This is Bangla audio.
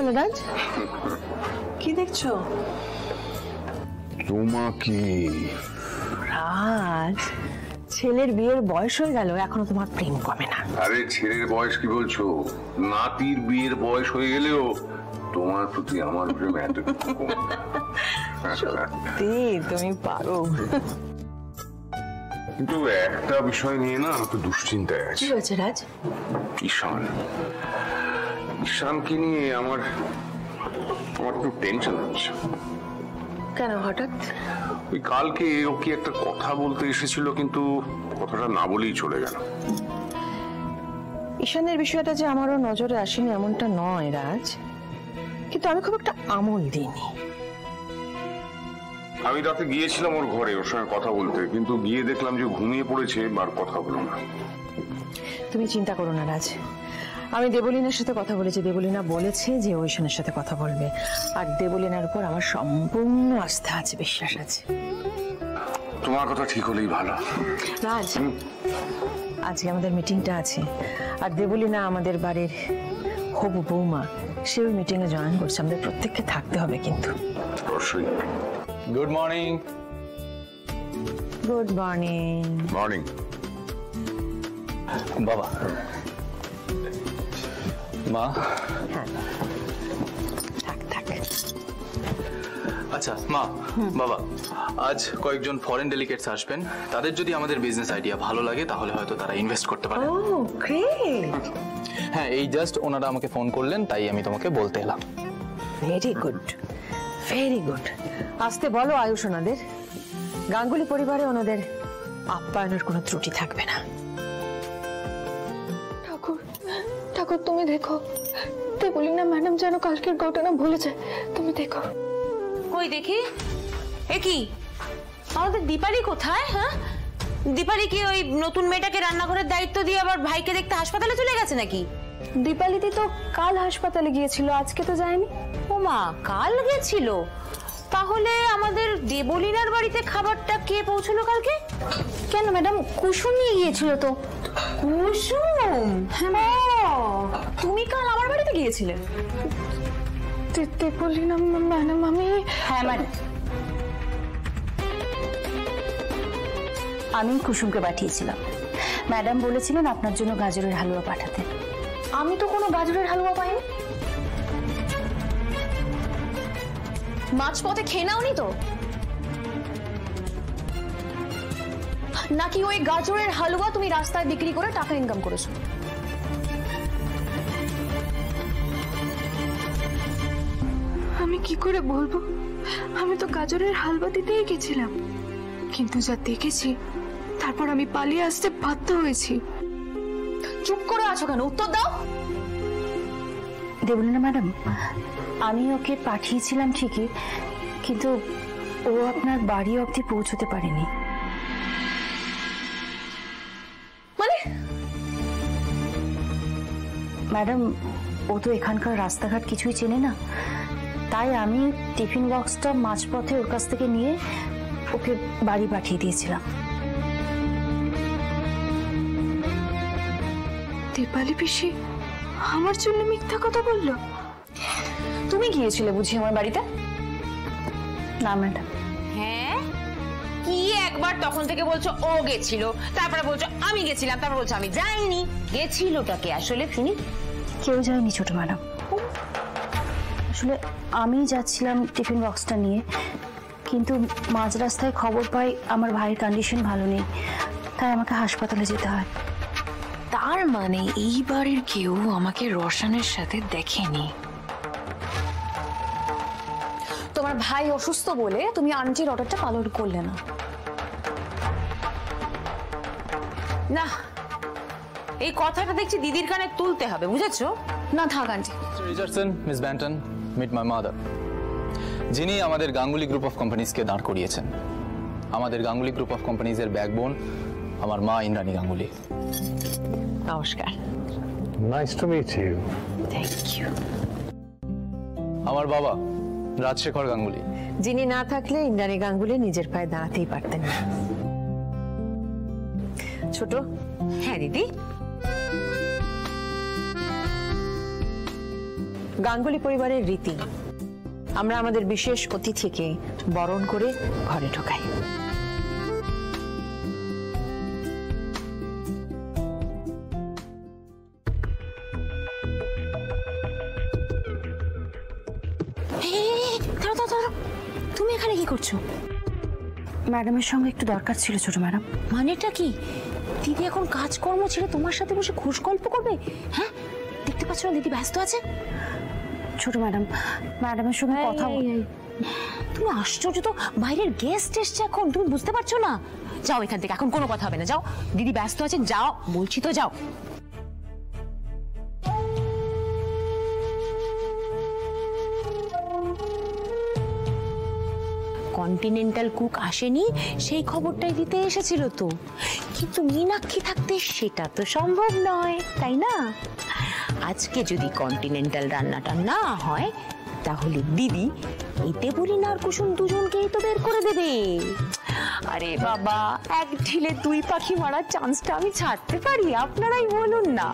হলো রাজ? কি দেখছো? তোমাকে। রাজ, ছেলের বিয়ের বয়স হয়ে গেল, এখনো তোমার প্রেম কমে না। আরে ছেলের বয়স কি বলছো? নাতির বিয়ের বয়স হয়ে গেলেও তোমার প্রতি আমার প্রেম এতটুকু কম। সত্যি তুমি পারো। কিন্তু একটা বিষয় নিয়ে না একটু দুশ্চিন্তায় আছি। কি হয়েছে রাজ? ঈশানকে নিয়ে আমার একটু টেনশন হচ্ছে। কেন হঠাৎ? ওই কালকে ও কি একটা কথা বলতে এসেছিল, কিন্তু কথাটা না বলেই চলে গেল। ঈশানের বিষয়টা যে আমারও নজরে আসেনি এমনটা নয় রাজ, কিন্তু আমি খুব একটা আমল দিইনি। আমি রাতে গিয়েছিলাম ওর ঘরে ওর সঙ্গে কথা বলতে, কিন্তু গিয়ে দেখলাম যে ঘুমিয়ে পড়েছে, আর কথা হলো না। তুমি চিন্তা করো না রাজ, আমি দেবলীনার সাথে কথা বলেছি। দেবলীনা বলেছে যে ও ঈশানের সাথে কথা বলবে, আর দেবলীনার উপর আমার সম্পূর্ণ আস্থা আছে, বিশ্বাস আছে। তোমার কথা ঠিক হলেই ভালো। রাজ, আজকে আমাদের মিটিংটা আছে, আর দেবলীনা আমাদের বাড়ির হবু বৌমা, সে ওই মিটিং এ জয়েন করছে। আমাদের প্রত্যেককে থাকতে হবে কিন্তু। অবশ্যই। Good morning. Good morning. Morning. বাবা, মা। হ্যাঁ, থাক থাক। আচ্ছা মা, বাবা, আজ কয়েকজন ফরেন ডেলিগেটস আসবেন। তাদের যদি আমাদের বিজনেস আইডিয়া ভালো লাগে তাহলে হয়তো তারা ইনভেস্ট করতে পারে। ও গ্রেট। হ্যাঁ, এই জাস্ট ওনারা আমাকে ফোন করলেন, তাই আমি তোমাকে বলতে এলাম। Very good, very good. আসতে বলো আয়ুষ ওনাদের, গাঙ্গুলি পরিবারে ওনাদের আপ্যায়নের কোনো ত্রুটি থাকবে না। ঠাকুর, ঠাকুর তুমি দেখো, দেবলীনা ম্যাডাম যেন কালকের ঘটনা ভুলে যায়। তুমি দেখো। কই দেখি, এ কি আমাদের দীপালি কোথায়? হ্যাঁ, দীপালি কি ওই নতুন মেয়েটাকে রান্নাঘরের দায়িত্ব দিয়ে আবার ভাইকে দেখতে হাসপাতালে চলে গেছে নাকি? দীপালিদি তো কাল হাসপাতালে গিয়েছিল, আজকে তো যায়নি। ও মা, কাল গেছিল? তাহলে আমাদের দেবলীনার বাড়িতে খাবারটা কে পৌঁছলো কালকে? কেন ম্যাডাম, কুসুম নিয়ে গিয়েছিল তো। কুসুম? হ্যাঁ, তুমি কাল আমার বাড়িতে গিয়েছিলে? দেবলীনা ম্যাডাম, আমি। হ্যাঁ ম্যাডাম, আমি কুসুমকে পাঠিয়েছিলাম। ম্যাডাম বলেছিলেন আপনার জন্য গাজরের হালুয়া পাঠাতে। আমি তো কোনো গাজরের হালুয়া পাইনি। মাঝপথে খেয়ে নাওনি তো? নাকি ওই গাজরের হালুয়া তুমি রাস্তায় বিক্রি করে টাকা ইনকাম করেছো? আমি কি করে বলবো, আমি তো গাজরের হালুয়া দিতেই গেছিলাম, কিন্তু যা দেখেছি তারপর আমি পালিয়ে আসতে বাধ্য হয়েছি। চুপ করে আছো কেন? উত্তর দাও। দেবলীনা ম্যাডাম, আমি ওকে পাঠিয়েছিলাম ঠিকই, কিন্তু ও আপনার বাড়ি অবধি পৌঁছতে পারেনি। মানে? ম্যাডাম, ও তো এখানকার রাস্তাঘাট কিছুই চেনে না, তাই আমি টিফিন বক্সটা মাঝপথে ওর কাছ থেকে নিয়ে ওকে বাড়ি পাঠিয়ে দিয়েছিলাম। দীপালি পিসি আমার জন্য মিথ্যা কথা বললো? তুমি গিয়েছিলে বুঝি আমার বাড়িতে? না ম্যাডাম। হ্যাঁ, কি একবার তখন থেকে বলছো ও গেছিল, তারপরে বলছো আমি গেছিলাম, তারপর বলছো আমি যাইনি। গেছিলটাকে আসলে শুনি? কেউ যায়নি ছোট ম্যাডাম, আসলে আমি যাচ্ছিলাম টিফিন বক্সটা নিয়ে, কিন্তু মাঝ রাস্তায় খবর পাই আমার ভাইয়ের কন্ডিশন ভালো নেই, তাই আমাকে হাসপাতালে যেতে হয়। তার মানে এই বাড়ির কেউ আমাকে রোশনের সাথে দেখেনি। তোমার ভাই অসুস্থ বলে তুমি আন্টির অর্ডারটা পালন করলে না? না, এই কথাটা দেখছি দিদির কানে তুলতে হবে, বুঝেছো? না থাক aunty. Richardson, miss Banton, meet my mother, যিনি আমাদের গাঙ্গুলি গ্রুপ অফ কোম্পানিজকে দাঁড় করিয়েছেন। আমাদের গাঙ্গুলি গ্রুপ অফ কোম্পানিজের ব্যাকবোন আমার মা ইন্দ্রাণী গাঙ্গুলি। নমস্কার। Nice to meet you. Thank you. আমার বাবা রাজশেখর গাঙ্গুলি, যিনি না থাকলে ইন্দ্রাণী গাঙ্গুলি নিজের পায়ে দাঁড়াতেই পারতেন না। ছোট। হ্যাঁ দিদি। গাঙ্গুলি পরিবারের রীতি, আমরা আমাদের বিশেষ অতিথিকে বরণ করে ঘরে ঢোকাই। তুমি এখানে কি করছো? ম্যাডামের সঙ্গে একটু দরকার ছিল ছোট ম্যাডাম। মানেটা কি? দিদি এখন কাজকর্ম ছেড়ে তোমার সাথে বসে খুশ গল্প করবে? হ্যাঁ, দেখতে পাচ্ছ না দিদি ব্যস্ত আছে? ছোট ম্যাডাম, ম্যাডামের সঙ্গে কথা তুমি আশ্চর্য তো, বাইরের গেস্ট এসছে এখন, তুমি বুঝতে পারছো না? যাও এখান থেকে, এখন কোনো কথা হবে না, যাও। দিদি ব্যস্ত আছে, যাও বলছি তো, যাও। কন্টিনেন্টাল কুক আসেনি সেই খবরটাই দিতে এসেছিল তো, কিন্তু মীনাক্ষী থাকতে সেটা তো সম্ভব নয়, তাই না? আজকে যদি কন্টিনেন্টাল রান্নাটা না হয় তাহলে দিদি এই দেবলীনা আর কুসুম দুজনকেই তো বের করে দেবে। আরে বাবা, এক ঢিলে দুই পাখি মারার চান্সটা আমি ছাড়তে পারি? আপনারাই বলুন না।